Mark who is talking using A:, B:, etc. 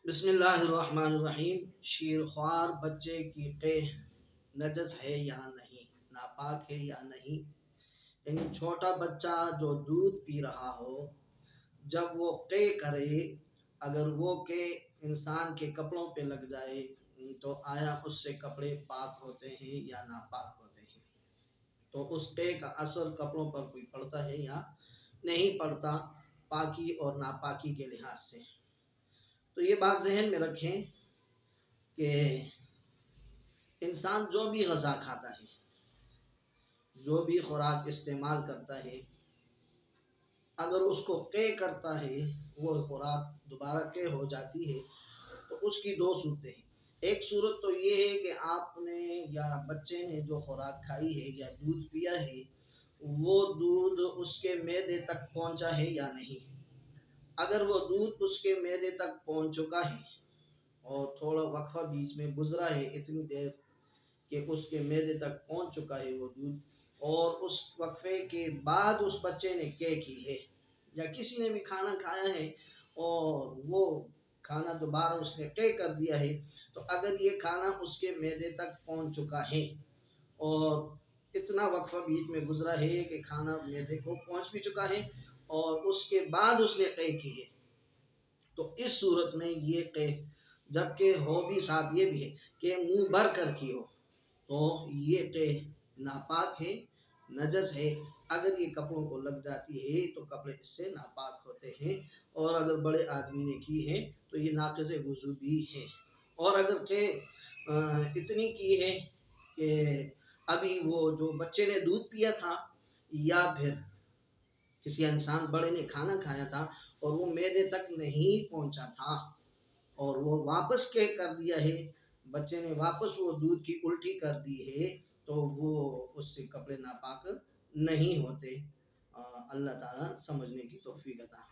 A: بسم اللہ الرحمن الرحیم۔ شیر خوار بچے کی قیح نجس ہے یا نہیں، ناپاک ہے یا نہیں؟ یعنی چھوٹا بچہ جو دودھ پی رہا ہو، جب وہ قیح کرے، اگر وہ قیح انسان کے کپڑوں پہ لگ جائے تو آیا اس سے کپڑے پاک ہوتے ہیں یا ناپاک ہوتے ہیں؟ تو اس قیح کا اثر کپڑوں پر کوئی پڑتا ہے یا نہیں پڑتا، پاکی اور ناپاکی کے لحاظ سے؟ تو یہ بات ذہن میں رکھیں کہ انسان جو بھی غذا کھاتا ہے، جو بھی خوراک استعمال کرتا ہے، اگر اس کو قے کرتا ہے، وہ خوراک دوبارہ قے ہو جاتی ہے، تو اس کی دو صورتیں ہیں۔ ایک صورت تو یہ ہے کہ آپ نے یا بچے نے جو خوراک کھائی ہے یا دودھ پیا ہے، وہ دودھ اس کے معدے تک پہنچا ہے یا نہیں۔ اگر وہ دودھ اس کے معدے تک پہنچ چکا ہے اور تھوڑا وقفہ بیچ میں گزرا ہے، اتنی دیر کہ اس کے معدے تک پہنچ چکا ہے وہ دودھ، اور اس وقفے کے بعد اس بچے نے قے کی ہے، یا کسی نے بھی کھانا کھایا ہے اور وہ کھانا دوبارہ اس نے قے کر دیا ہے، تو اگر یہ کھانا اس کے معدے تک پہنچ چکا ہے اور اتنا وقفہ بیچ میں گزرا ہے کہ کھانا معدے کو پہنچ بھی چکا ہے اور اس کے بعد اس نے قے کی ہے، تو اس صورت میں یہ قے، جبکہ ہو بھی ساتھ یہ بھی ہے کہ منہ بھر کر کی ہو، تو یہ قے ناپاک ہے، نجس ہے۔ اگر یہ کپڑوں کو لگ جاتی ہے تو کپڑے اس سے ناپاک ہوتے ہیں، اور اگر بڑے آدمی نے کی ہے تو یہ ناقض وضو بھی ہے۔ اور اگر قے اتنی کی ہے کہ ابھی وہ جو بچے نے دودھ پیا تھا، یا پھر کسی انسان بڑے نے کھانا کھایا تھا اور وہ معدے تک نہیں پہنچا تھا اور وہ واپس قے کر دیا ہے، بچے نے واپس وہ دودھ کی الٹی کر دی ہے، تو وہ اس سے کپڑے ناپاک نہیں ہوتے۔ اللہ تعالیٰ سمجھنے کی توفیق عطا